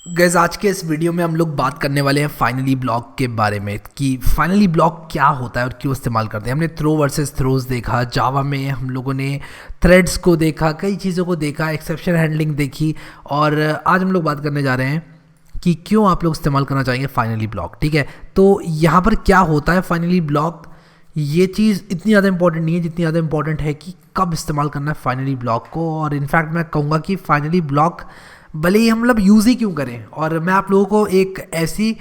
Guys आज के इस वीडियो में हम लोग बात करने वाले हैं फाइनली ब्लॉक के बारे में कि फाइनली ब्लॉक क्या होता है और क्यों इस्तेमाल करते हैं। हमने थ्रो वर्सेस थ्रोज देखा, जावा में हम लोगों ने थ्रेड्स को देखा, कई चीज़ों को देखा, एक्सेप्शन हैंडलिंग देखी और आज हम लोग बात करने जा रहे हैं कि क्यों आप लोग इस्तेमाल करना चाहेंगे फाइनली ब्लॉक। ठीक है, तो यहाँ पर क्या होता है फाइनली ब्लॉक, ये चीज़ इतनी ज़्यादा इंपॉर्टेंट नहीं है जितनी ज़्यादा इंपॉर्टेंट है कि कब इस्तेमाल करना है फाइनली ब्लॉक को। और इनफैक्ट मैं कहूँगा कि फाइनली ब्लॉक भले ही हम मतलब यूज़ ही क्यों करें, और मैं आप लोगों को एक ऐसी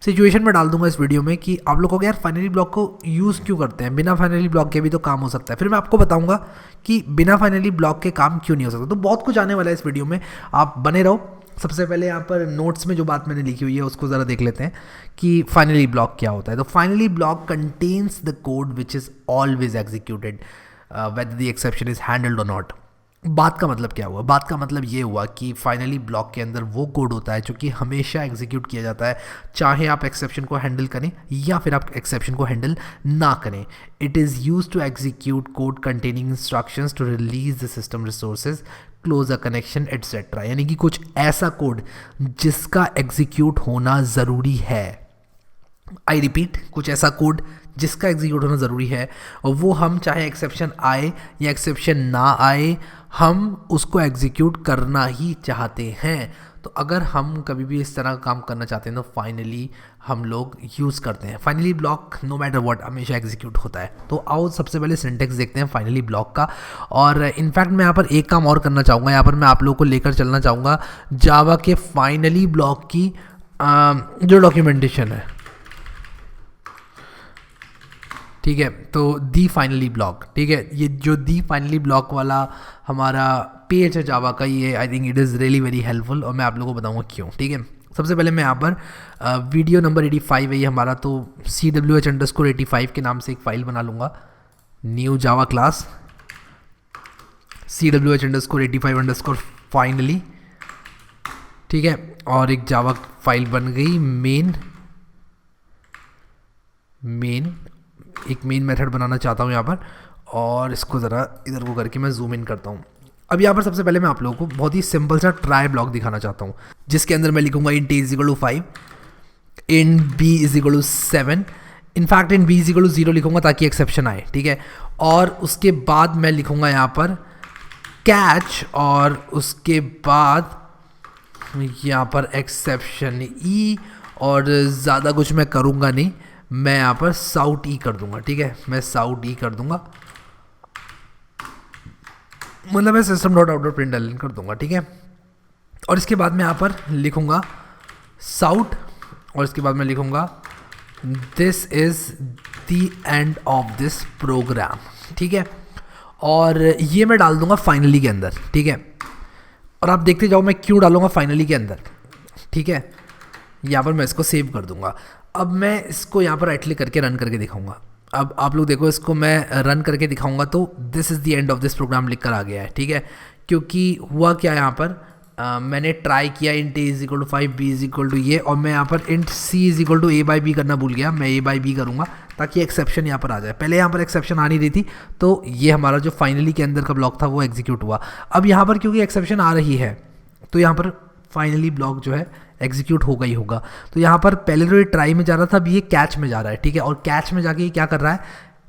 सिचुएशन में डाल दूंगा इस वीडियो में कि आप लोगों को यार फाइनली ब्लॉक को यूज़ क्यों करते हैं, बिना फाइनली ब्लॉक के भी तो काम हो सकता है। फिर मैं आपको बताऊंगा कि बिना फाइनली ब्लॉक के काम क्यों नहीं हो सकता। तो बहुत कुछ आने वाला है इस वीडियो में, आप बने रहो। सबसे पहले यहाँ पर नोट्स में जो बात मैंने लिखी हुई है उसको ज़रा देख लेते हैं कि फाइनली ब्लॉक क्या होता है। तो finally block contains the code which is always executed whether the exception is handled और नॉट। बात का मतलब क्या हुआ? बात का मतलब ये हुआ कि फाइनली ब्लॉक के अंदर वो कोड होता है जो कि हमेशा एग्जीक्यूट किया जाता है, चाहे आप एक्सेप्शन को हैंडल करें या फिर आप एक्सेप्शन को हैंडल ना करें। It is use to execute code containing instructions to release the system resources, close a connection etcetera. यानी कि कुछ ऐसा कोड जिसका एग्जीक्यूट होना ज़रूरी है। आई रिपीट, कुछ ऐसा कोड जिसका एग्जीक्यूट होना ज़रूरी है, और वो हम चाहे एक्सेप्शन आए या एक्सेप्शन ना आए, हम उसको एग्जीक्यूट करना ही चाहते हैं। तो अगर हम कभी भी इस तरह का काम करना चाहते हैं तो फाइनली हम लोग यूज़ करते हैं। Finally block no matter what हमेशा एग्जीक्यूट होता है। तो आओ सबसे पहले सिंटेक्स देखते हैं फाइनली ब्लॉक का। और इनफैक्ट मैं यहाँ पर एक काम और करना चाहूँगा, यहाँ पर मैं आप लोगों को लेकर चलना चाहूँगा जावा के फाइनली ब्लॉक की जो डॉक्यूमेंटेशन है। ठीक है, तो दी फाइनली ब्लॉक, ठीक है, ये जो दी फाइनली ब्लॉक वाला हमारा पेज है जावा का, ये I think it is really very helpful और मैं आप लोगों को बताऊंगा क्यों। ठीक है, सबसे पहले मैं यहाँ पर वीडियो नंबर 85 है ये हमारा, तो CWH_85 के नाम से एक फ़ाइल बना लूँगा, new Java class CWH_85_ finally. ठीक है, और एक जावा फाइल बन गई एक मेन मेथड बनाना चाहता हूँ यहाँ पर, और इसको ज़रा इधर को करके मैं जूम इन करता हूँ। अब यहाँ पर सबसे पहले मैं आप लोगों को बहुत ही सिंपल सा ट्राई ब्लॉक दिखाना चाहता हूँ, जिसके अंदर मैं लिखूँगा int a=5, int b=7, in fact int b=0 लिखूँगा ताकि एक्सेप्शन आए। ठीक है, और उसके बाद मैं लिखूँगा यहाँ पर कैच, और उसके बाद यहाँ पर एक्सेप्शन ई, और ज़्यादा कुछ मैं करूँगा नहीं, मैं यहाँ पर साउट ई कर दूंगा। ठीक है, मैं साउट ई कर दूंगा, मतलब मैं system.out.println कर दूंगा। ठीक है, और इसके बाद मैं यहाँ पर लिखूंगा साउट, और इसके बाद मैं लिखूंगा this is the end of this program. ठीक है, और ये मैं डाल दूंगा फाइनली के अंदर। ठीक है, और आप देखते जाओ मैं क्यों डालूंगा फाइनली के अंदर। ठीक है, यहाँ पर मैं इसको सेव कर दूंगा। अब मैं इसको यहाँ पर राइट क्लिक करके रन करके दिखाऊंगा। अब आप लोग देखो, इसको मैं रन करके दिखाऊंगा तो this is the end of this program लिख कर आ गया है। ठीक है, क्योंकि हुआ क्या यहाँ पर, मैंने ट्राई किया int a=5 b ये, और मैं यहाँ पर int c=a/b करना भूल गया। मैं a/b करूँगा ताकि एक्सेप्शन यहाँ पर आ जाए। पहले यहाँ पर एक्सेप्शन आ नहीं रही थी, तो ये हमारा जो फाइनली के अंदर का ब्लॉक था वो एग्जीक्यूट हुआ। अब यहाँ पर क्योंकि एक्सेप्शन आ रही है तो यहाँ पर फाइनली ब्लॉक जो है एग्जीक्यूट होगा ही होगा। तो यहाँ पर पहले तो ये ट्राई में जा रहा था, अब ये कैच में जा रहा है। ठीक है, और कैच में जाके ये क्या कर रहा है,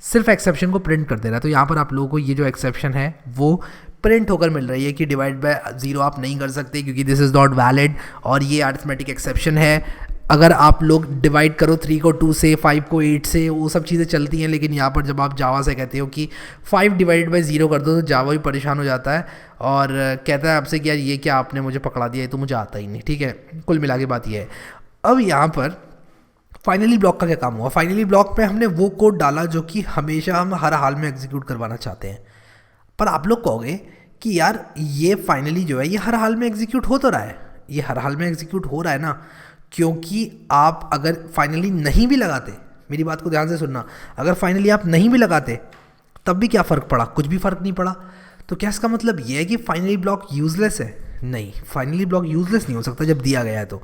सिर्फ एक्सेप्शन को प्रिंट कर दे रहा है। तो यहाँ पर आप लोगों को ये जो एक्सेप्शन है वो प्रिंट होकर मिल रही है कि डिवाइड बाय 0 आप नहीं कर सकते क्योंकि दिस इज़ नॉट वैलिड, और ये अरिथमेटिक एक्सेप्शन है। अगर आप लोग डिवाइड करो 3 को 2 से, 5 को 8 से, वो सब चीज़ें चलती हैं, लेकिन यहाँ पर जब आप जावा से कहते हो कि 5/0 कर दो तो जावा भी परेशान हो जाता है और कहता है आपसे कि यार ये क्या आपने मुझे पकड़ा दिया, ये तो मुझे आता ही नहीं। ठीक है, कुल मिला के बात ये है। अब यहाँ पर फाइनली ब्लॉक का क्या काम हुआ, फाइनली ब्लॉक पे हमने वो कोड डाला जो कि हमेशा हम हर हाल में एग्जीक्यूट करवाना चाहते हैं। पर आप लोग कहोगे कि यार ये फाइनली जो है ये हर हाल में एग्जीक्यूट हो तो रहा है, ये हर हाल में एग्जीक्यूट हो रहा है ना, क्योंकि आप अगर फाइनली नहीं भी लगाते, मेरी बात को ध्यान से सुनना, अगर फाइनली आप नहीं भी लगाते तब भी क्या फ़र्क पड़ा, कुछ भी फ़र्क नहीं पड़ा। तो क्या इसका मतलब ये है कि फाइनली ब्लॉक यूज़लेस है? नहीं, फाइनली ब्लॉक यूज़लेस नहीं हो सकता जब दिया गया है। तो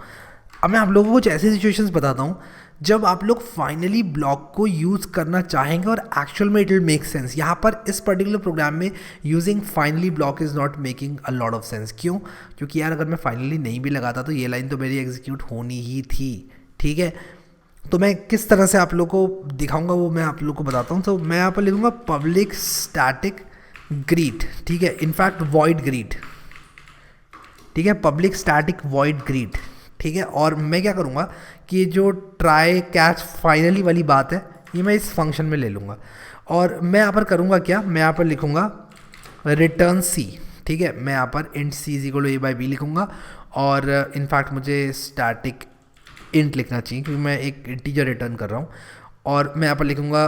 अब मैं आप लोगों को कुछ ऐसी सिचुएशंस बताता हूँ जब आप लोग फाइनली ब्लॉक को यूज़ करना चाहेंगे और एक्चुअल में इट विल मेक सेंस। यहाँ पर इस पर्टिकुलर प्रोग्राम में using finally block is not making a lot of sense. क्यों? क्योंकि यार अगर मैं फाइनली नहीं भी लगाता तो ये लाइन तो मेरी एग्जीक्यूट होनी ही थी, ठीक है। तो मैं किस तरह से आप लोग को दिखाऊंगा वो मैं आप लोग को बताता हूँ। तो मैं यहाँ पर लिखूँगा पब्लिक स्टैटिक ग्रीट, ठीक है, इनफैक्ट वॉइड ग्रीट, ठीक है, पब्लिक स्टैटिक वॉइड ग्रीट, ठीक है। और मैं क्या करूँगा कि जो ट्राई कैच फाइनली वाली बात है ये मैं इस फंक्शन में ले लूँगा और मैं यहाँ पर करूँगा क्या, मैं यहाँ पर लिखूँगा रिटर्न सी, ठीक है। मैं यहाँ पर int c is equal to a by b लिखूँगा और इनफैक्ट मुझे स्टैटिक इंट लिखना चाहिए क्योंकि मैं एक इंटीजर रिटर्न कर रहा हूँ। और मैं यहाँ पर लिखूँगा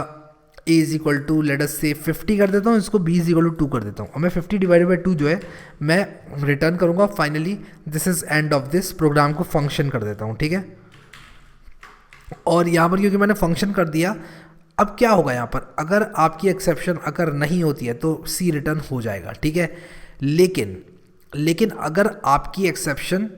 a is equal to let us say 50 कर देता हूँ, इसको b इज इक्वल टू 2 कर देता हूँ और मैं 50 डिवाइडेड बाई 2 जो है मैं रिटर्न करूँगा finally this is end of this program को फंक्शन कर देता हूँ, ठीक है। और यहाँ पर क्योंकि मैंने फंक्शन कर दिया, अब क्या होगा यहाँ पर अगर आपकी एक्सेप्शन अगर नहीं होती है तो c रिटर्न हो जाएगा, ठीक है। लेकिन अगर आपकी एक्सेप्शन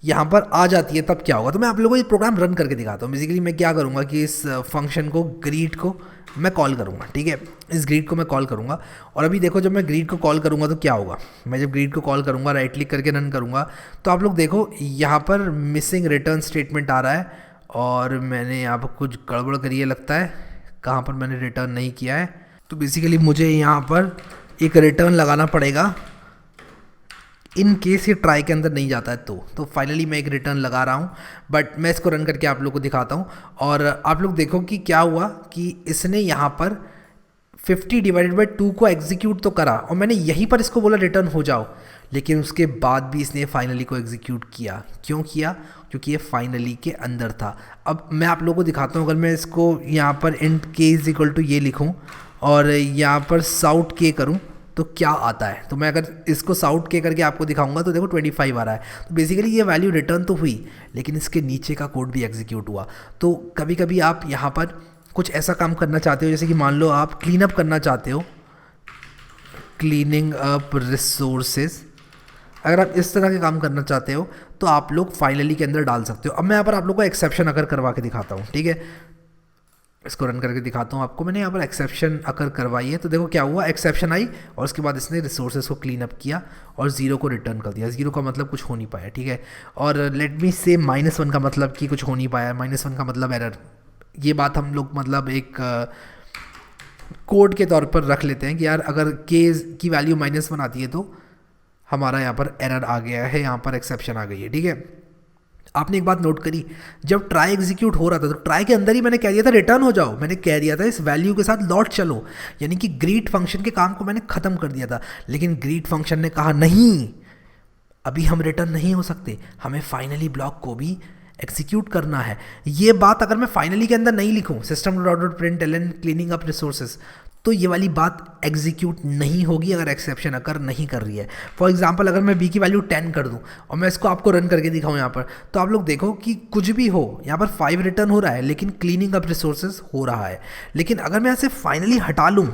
यहाँ पर आ जाती है तब क्या होगा, तो मैं आप लोगों को ये प्रोग्राम रन करके दिखाता हूँ। बेसिकली मैं क्या करूँगा कि इस फंक्शन को ग्रीट को मैं कॉल करूँगा, ठीक है, इस ग्रीट को मैं कॉल करूँगा और अभी देखो जब मैं ग्रीट को कॉल करूँगा तो क्या होगा, मैं जब ग्रीट को कॉल करूँगा राइट क्लिक करके रन करूँगा तो आप लोग देखो यहाँ पर मिसिंग रिटर्न स्टेटमेंट आ रहा है और मैंने यहाँ पर कुछ गड़बड़ करी है लगता है, कहाँ पर मैंने रिटर्न नहीं किया है। तो बेसिकली मुझे यहाँ पर एक रिटर्न लगाना पड़ेगा इन केस ये ट्राई के अंदर नहीं जाता है तो फाइनली मैं एक रिटर्न लगा रहा हूँ, बट मैं इसको रन करके आप लोग को दिखाता हूँ और आप लोग देखो कि क्या हुआ कि इसने यहाँ पर 50 डिवाइडेड बाई 2 को एग्जीक्यूट तो करा और मैंने यहीं पर इसको बोला रिटर्न हो जाओ, लेकिन उसके बाद भी इसने फाइनली को एग्जीक्यूट किया। क्यों किया? क्योंकि ये फाइनली के अंदर था। अब मैं आप लोगों को दिखाता हूँ, अगर मैं इसको यहाँ पर इंट के इज इक्वल टू ये लिखूँ और यहाँ पर साउट के करूँ तो क्या आता है। तो मैं अगर इसको साउट के करके आपको दिखाऊंगा तो देखो 25 आ रहा है। तो बेसिकली ये वैल्यू रिटर्न तो हुई लेकिन इसके नीचे का कोड भी एग्जीक्यूट हुआ। तो कभी कभी आप यहाँ पर कुछ ऐसा काम करना चाहते हो जैसे कि मान लो आप क्लीन अप करना चाहते हो, क्लीनिंग अप रिसोर्सेज, अगर आप इस तरह के काम करना चाहते हो तो आप लोग फाइनली के अंदर डाल सकते हो। अब मैं यहाँ पर आप लोग को एक्सेप्शन अगर करवा के दिखाता हूँ, ठीक है, इसको रन करके दिखाता हूँ आपको। मैंने यहाँ पर एक्सेप्शन अगर करवाई है तो देखो क्या हुआ, एक्सेप्शन आई और उसके बाद इसने रिसोर्सेज को क्लीन अप किया और 0 को रिटर्न कर दिया। 0 का मतलब कुछ हो नहीं पाया, ठीक है। और लेट मी से -1 का मतलब कि कुछ हो नहीं पाया, -1 का मतलब एरर। ये बात हम लोग मतलब एक कोड के तौर पर रख लेते हैं कि यार अगर के की वैल्यू -1 आती है तो हमारा यहाँ पर एरर आ गया है, यहाँ पर एक्सेप्शन आ गई है, ठीक है। आपने एक बात नोट करी, जब ट्राई एग्जीक्यूट हो रहा था तो ट्राई के अंदर ही मैंने कह दिया था रिटर्न हो जाओ, मैंने कह दिया था इस वैल्यू के साथ लौट चलो, यानी कि ग्रीट फंक्शन के काम को मैंने ख़त्म कर दिया था। लेकिन ग्रीट फंक्शन ने कहा नहीं, अभी हम रिटर्न नहीं हो सकते, हमें फाइनली ब्लॉक को भी एग्जीक्यूट करना है। ये बात अगर मैं फाइनली के अंदर नहीं लिखूँ system.out.println क्लीनिंग अप रिसोर्सेज तो ये वाली बात एग्जीक्यूट नहीं होगी अगर एक्सेप्शन अगर नहीं कर रही है। फॉर एग्जांपल अगर मैं b की वैल्यू 10 कर दूं और मैं इसको आपको रन करके दिखाऊं यहाँ पर, तो आप लोग देखो कि कुछ भी हो यहाँ पर 5 रिटर्न हो रहा है लेकिन क्लीनिंग अप रिसोर्सेज हो रहा है। लेकिन अगर मैं ऐसे फाइनली हटा लूँ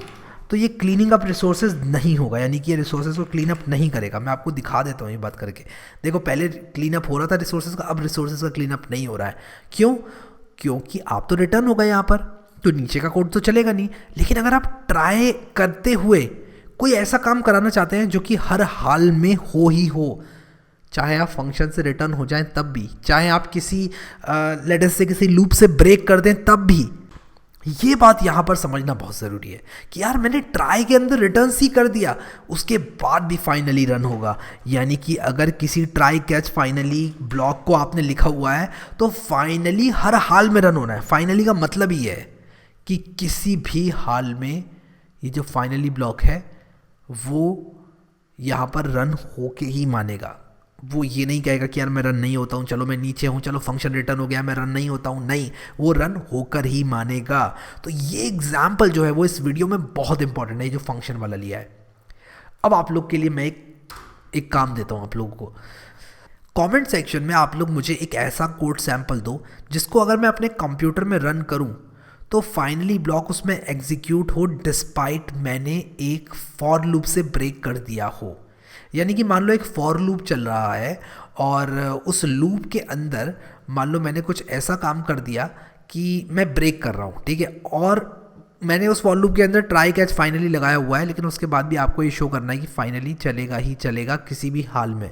तो ये क्लीनिंग अप रिसोर्सेज नहीं होगा, यानी कि ये रिसोर्सेज को क्लीन अप नहीं करेगा। मैं आपको दिखा देता हूँ ये बात करके। देखो पहले क्लीन अप हो रहा था रिसोर्सेज का, अब रिसोर्सेज का क्लीन अप नहीं हो रहा है। क्यों? क्योंकि आप तो रिटर्न हो गए यहाँ पर, तो नीचे का कोड तो चलेगा नहीं। लेकिन अगर आप ट्राई करते हुए कोई ऐसा काम कराना चाहते हैं जो कि हर हाल में हो ही हो, चाहे आप फंक्शन से रिटर्न हो जाएं तब भी, चाहे आप किसी लेटर से किसी लूप से ब्रेक कर दें तब भी, ये बात यहाँ पर समझना बहुत ज़रूरी है कि यार मैंने ट्राई के अंदर रिटर्न सी कर दिया, उसके बाद भी फाइनली रन होगा। यानी कि अगर किसी ट्राई कैच फाइनली ब्लॉक को आपने लिखा हुआ है तो फाइनली हर हाल में रन होना है। फाइनली का मतलब ही है कि किसी भी हाल में ये जो फाइनली ब्लॉक है वो यहाँ पर रन होके ही मानेगा। वो ये नहीं कहेगा कि यार मैं रन नहीं होता हूँ, चलो मैं नीचे हूँ, चलो फंक्शन रिटर्न हो गया, मैं रन नहीं होता हूँ। नहीं, वो रन होकर ही मानेगा। तो ये एग्जाम्पल जो है वो इस वीडियो में बहुत इंपॉर्टेंट है, जो फंक्शन वाला लिया है। अब आप लोग के लिए मैं एक काम देता हूँ आप लोगों को। कमेंट सेक्शन में आप लोग मुझे एक ऐसा कोड सैंपल दो जिसको अगर मैं अपने कंप्यूटर में रन करूँ तो फाइनली ब्लॉक उसमें एग्जीक्यूट हो डिस्पाइट मैंने एक फॉर लूप से ब्रेक कर दिया हो। यानी कि मान लो एक फॉर लूप चल रहा है और उस लूप के अंदर मान लो मैंने कुछ ऐसा काम कर दिया कि मैं ब्रेक कर रहा हूँ, ठीक है, और मैंने उस फॉर लूप के अंदर ट्राई कैच फाइनली लगाया हुआ है, लेकिन उसके बाद भी आपको ये शो करना है कि फाइनली चलेगा ही चलेगा किसी भी हाल में।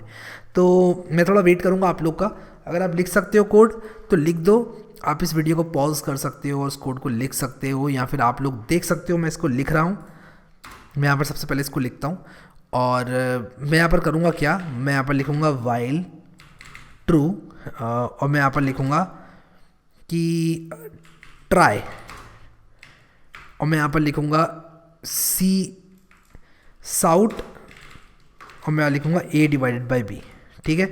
तो मैं थोड़ा वेट करूँगा आप लोग का। अगर आप लिख सकते हो कोड तो लिख दो, आप इस वीडियो को पॉज कर सकते हो और उस कोड को लिख सकते हो, या फिर आप लोग देख सकते हो मैं इसको लिख रहा हूँ। मैं यहाँ पर सबसे पहले इसको लिखता हूँ और मैं यहाँ पर करूँगा क्या, मैं यहाँ पर लिखूँगा वाइल ट्रू और मैं यहाँ पर लिखूँगा कि ट्राई, और मैं यहाँ पर लिखूँगा सी साउट और मैं लिखूँगा a डिवाइडेड बाई b, ठीक है।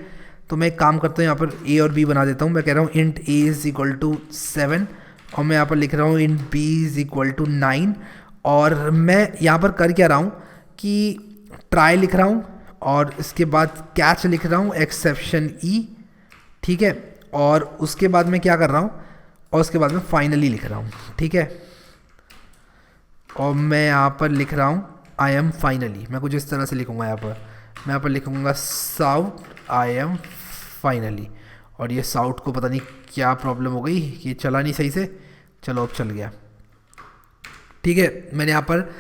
तो मैं एक काम करता हूँ, यहाँ पर a और b बना देता हूँ। मैं कह रहा हूँ int a is equal to 7 और मैं यहाँ पर लिख रहा हूँ int b is equal to 9, और मैं यहाँ पर कर क्या रहा हूँ कि ट्राई लिख रहा हूँ और इसके बाद कैच लिख रहा हूँ एक्सेप्शन ई, ठीक है, और उसके बाद मैं क्या कर रहा हूँ, और उसके बाद मैं फाइनली लिख रहा हूँ, ठीक है, और मैं यहाँ पर लिख रहा हूँ आई एम फाइनली। मैं कुछ इस तरह से लिखूँगा, यहाँ पर मैं यहाँ पर लिखूँगा साउट आई एम फाइनली, और ये साउट को पता नहीं क्या प्रॉब्लम हो गई, ये चला नहीं सही से, चलो अब चल गया, ठीक है। मैंने यहाँ पर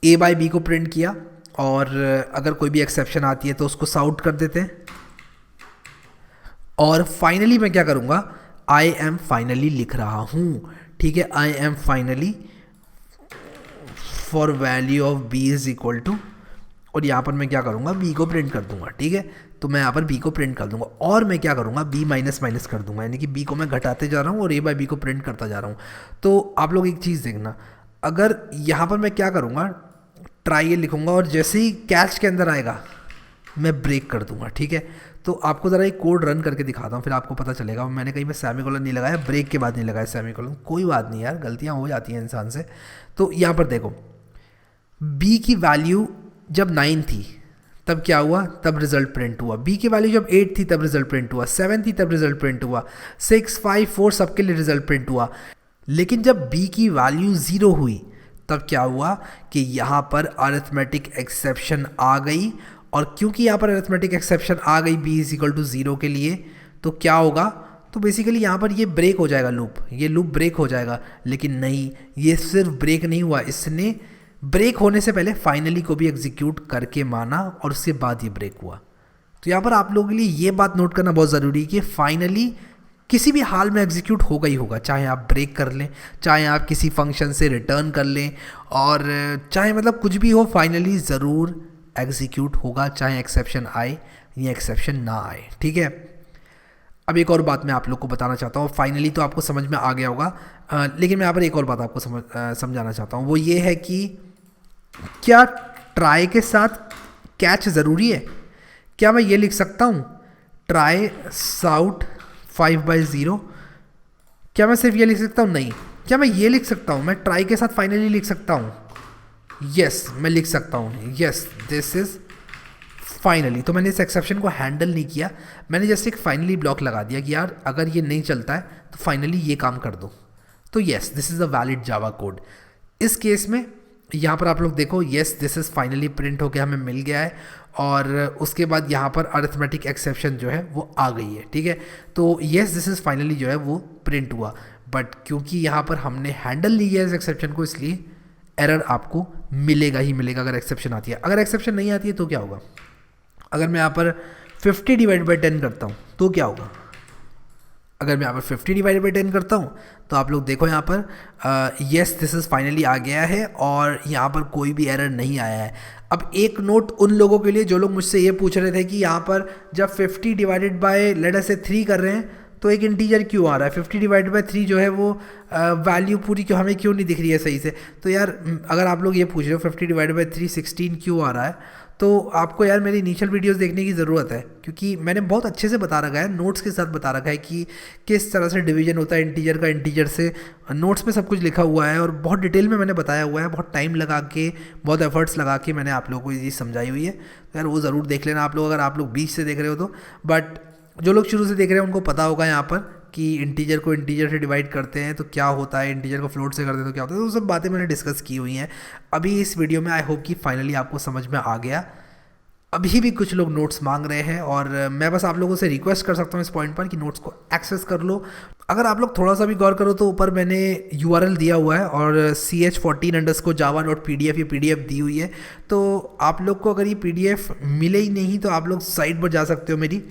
a बाई बी को प्रिंट किया, और अगर कोई भी एक्सेप्शन आती है तो उसको साउट कर देते हैं, और फाइनली मैं क्या करूँगा, आई एम फाइनली लिख रहा हूँ, ठीक है, I am finally for value of b is equal to, और यहाँ पर मैं क्या करूँगा b को प्रिंट कर दूंगा, ठीक है। तो मैं यहाँ पर b को प्रिंट कर दूंगा, और मैं क्या करूँगा b माइनस माइनस कर दूंगा, यानी कि b को मैं घटाते जा रहा हूँ और a बाई बी को प्रिंट करता जा रहा हूँ। तो आप लोग एक चीज़ देखना, अगर यहाँ पर मैं क्या करूँगा, ट्राई ये लिखूँगा और जैसे ही कैच के अंदर आएगा मैं ब्रेक कर दूंगा, ठीक है। तो आपको ज़रा एक कोड रन करके दिखाता हूँ, फिर आपको पता चलेगा। मैंने कहीं पे सेमीकोलन नहीं लगाया, ब्रेक के बाद नहीं लगाया सेमीकोलन, कोई बात नहीं यार, गलतियाँ हो जाती हैं इंसान से। तो यहाँ पर देखो b की वैल्यू जब 9 थी तब क्या हुआ, तब रिजल्ट प्रिंट हुआ। b की वैल्यू जब 8 थी तब रिजल्ट प्रिंट हुआ, 7 थी तब रिजल्ट प्रिंट हुआ, 6, 5, 4 सबके लिए रिजल्ट प्रिंट हुआ। लेकिन जब b की वैल्यू 0 हुई तब क्या हुआ कि यहाँ पर अरिथमेटिक एक्सेप्शन आ गई, और क्योंकि यहाँ पर अरिथमेटिक एक्सेप्शन आ गई b इज इक्वल टू 0 के लिए, तो क्या होगा, तो बेसिकली यहाँ पर ये ब्रेक हो जाएगा लूप, ये लूप ब्रेक हो जाएगा। लेकिन नहीं, ये सिर्फ ब्रेक नहीं हुआ, इसने ब्रेक होने से पहले फाइनली को भी एग्जीक्यूट करके माना और उसके बाद ये ब्रेक हुआ। तो यहाँ पर आप लोगों के लिए ये बात नोट करना बहुत ज़रूरी है कि फाइनली किसी भी हाल में एग्जीक्यूट होगा ही होगा, चाहे आप ब्रेक कर लें, चाहे आप किसी फंक्शन से रिटर्न कर लें, और चाहे मतलब कुछ भी हो, फाइनली ज़रूर एग्जीक्यूट होगा, चाहे एक्सेप्शन आए या एक्सेप्शन ना आए, ठीक है। अब एक और बात मैं आप लोग को बताना चाहता हूँ, फाइनली तो आपको समझ में आ गया होगा, लेकिन मैं यहाँ पर एक और बात आपको समझाना चाहता हूँ। वो ये है कि क्या ट्राई के साथ कैच ज़रूरी है? क्या मैं ये लिख सकता हूँ ट्राई साउट 5/0? क्या मैं सिर्फ ये लिख सकता हूँ? नहीं। क्या मैं ये लिख सकता हूँ, मैं ट्राई के साथ फाइनली लिख सकता हूँ? यस, मैं लिख सकता हूँ, यस दिस इज़ फाइनली। तो मैंने इस एक्सेप्शन को हैंडल नहीं किया, मैंने जस्ट एक फाइनली ब्लॉक लगा दिया कि यार अगर ये नहीं चलता है तो फाइनली ये काम कर दो। तो yes, this is a valid Java code. इस केस में यहाँ पर आप लोग देखो, yes this is finally print होकर हमें मिल गया है, और उसके बाद यहाँ पर अरिथमेटिक एक्सेप्शन जो है वो आ गई है, ठीक है। तो यस दिस इज़ फाइनली जो है वो प्रिंट हुआ, बट क्योंकि यहाँ पर हमने हैंडल नहीं किया इस एक्सेप्शन को, इसलिए एरर आपको मिलेगा ही मिलेगा अगर एक्सेप्शन आती है। अगर एक्सेप्शन नहीं आती है तो क्या होगा, अगर मैं यहाँ पर 50 डिवाइड बाई 10 करता हूँ तो क्या होगा, अगर मैं यहाँ पर 50 डिवाइड बाई 10 करता हूँ तो आप लोग देखो यहाँ पर यस दिस इज़ फाइनली आ गया है और यहाँ पर कोई भी एरर नहीं आया है। अब एक नोट उन लोगों के लिए जो लोग मुझसे ये पूछ रहे थे कि यहाँ पर जब 50 डिवाइडेड बाय लेट अस से 3 कर रहे हैं तो एक इंटीजर क्यों आ रहा है, 50 डिवाइडेड बाय 3 जो है वो वैल्यू पूरी क्यों हमें क्यों नहीं दिख रही है सही से। तो यार अगर आप लोग ये पूछ रहे हो 50 डिवाइडेड बाय 3 16 क्यों आ रहा है, तो आपको यार मेरी इनिशियल वीडियोस देखने की ज़रूरत है, क्योंकि मैंने बहुत अच्छे से बता रखा है, नोट्स के साथ बता रखा है कि किस तरह से डिवीजन होता है इंटीजर का इंटीजर से। नोट्स में सब कुछ लिखा हुआ है और बहुत डिटेल में मैंने बताया हुआ है, बहुत टाइम लगा के, बहुत एफर्ट्स लगा के मैंने आप लोगों को ये चीज़ समझाई हुई है। तो यार वो ज़रूर देख लेना आप लोग, अगर आप लोग बीच से देख रहे हो तो। बट जो लोग शुरू से देख रहे हैं उनको पता होगा यहाँ पर कि इंटीजर को इंटीजर से डिवाइड करते हैं तो क्या होता है, इंटीजर को फ्लोट से करते हैं तो क्या होता है, तो वो सब बातें मैंने डिस्कस की हुई हैं अभी इस वीडियो में। आई होप कि फाइनली आपको समझ में आ गया। अभी भी कुछ लोग नोट्स मांग रहे हैं और मैं बस आप लोगों से रिक्वेस्ट कर सकता हूँ इस पॉइंट पर कि नोट्स को एक्सेस कर लो। अगर आप लोग थोड़ा सा भी गौर करो तो ऊपर मैंने URL दिया हुआ है और ch14_java.pdf ये PDF दी हुई है। तो आप लोग को अगर ये PDF मिले ही नहीं तो आप लोग साइट पर जा सकते हो मेरी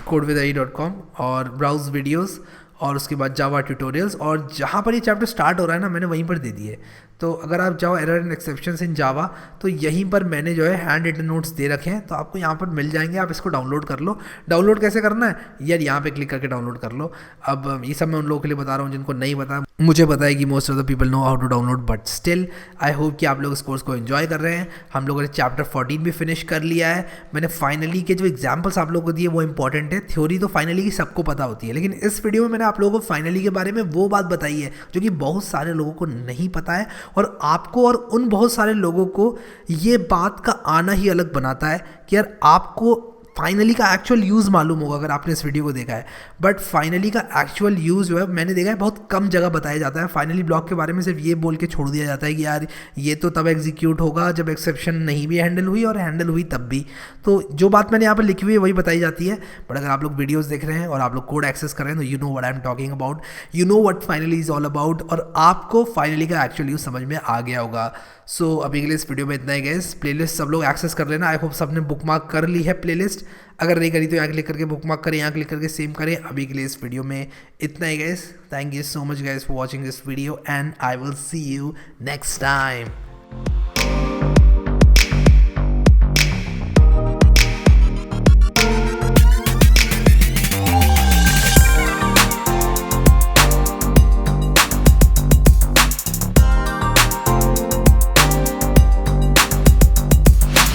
codewithai.com और ब्राउज वीडियोस और उसके बाद जावा ट्यूटोरियल्स, और जहाँ पर ये चैप्टर स्टार्ट हो रहा है ना मैंने वहीं पर दे दिए। तो अगर आप जाओ एरर एंड एक्सेप्शंस इन जावा तो यहीं पर मैंने जो है हैंड रिटन नोट्स दे रखे हैं, तो आपको यहाँ पर मिल जाएंगे। आप इसको डाउनलोड कर लो। डाउनलोड कैसे करना है यार, यहाँ पे क्लिक करके डाउनलोड कर लो। अब ये सब मैं उन लोगों के लिए बता रहा हूँ जिनको नहीं पता। मुझे पता है कि most of the people know how to download, but still I hope कि आप लोग इस कोर्स को एंजॉय कर रहे हैं। हम लोगों ने चैप्टर 14 भी फिनिश कर लिया है। मैंने फाइनली के जो एग्जाम्पल्स आप लोगों को दिए वो इंपॉर्टेंट है। थ्योरी तो फाइनली की सबको पता होती है, लेकिन इस वीडियो में मैंने आप लोगों को फाइनली के बारे में वो बात बताई है जो कि बहुत सारे लोगों को नहीं पता है, और आपको और उन बहुत सारे लोगों को ये बात का आना ही अलग बनाता है कि यार आपको फाइनली का एक्चुअल यूज़ मालूम होगा अगर आपने इस वीडियो को देखा है। बट फाइनली का एक्चुअल यूज़ जो है मैंने देखा है बहुत कम जगह बताया जाता है। फाइनली ब्लॉक के बारे में सिर्फ ये बोल के छोड़ दिया जाता है कि यार ये तो तब एग्जीक्यूट होगा जब एक्सेप्शन नहीं भी हैंडल हुई, और हैंडल हुई तब भी। तो जो बात मैंने यहाँ पर लिखी हुई है वही बताई जाती है। बट अगर आप लोग वीडियोस देख रहे हैं और आप लोग कोड एक्सेस कर रहे हैं तो you know what I am talking about, you know what finally is all about, और आपको फाइनली का एक्चुअल यूज़ समझ में आ गया होगा। सो अभी के लिए इस वीडियो में इतना ही गाइस। प्लेलिस्ट सब लोग एक्सेस कर लेना। आई होप सबने बुकमार्क कर ली है प्लेलिस्ट। अगर नहीं करी तो यहाँ क्लिक करके बुकमार्क करें, यहाँ क्लिक करके सेव करें। अभी के लिए इस वीडियो में इतना ही guys. Thank you so much guys for watching this video and I will see you next time.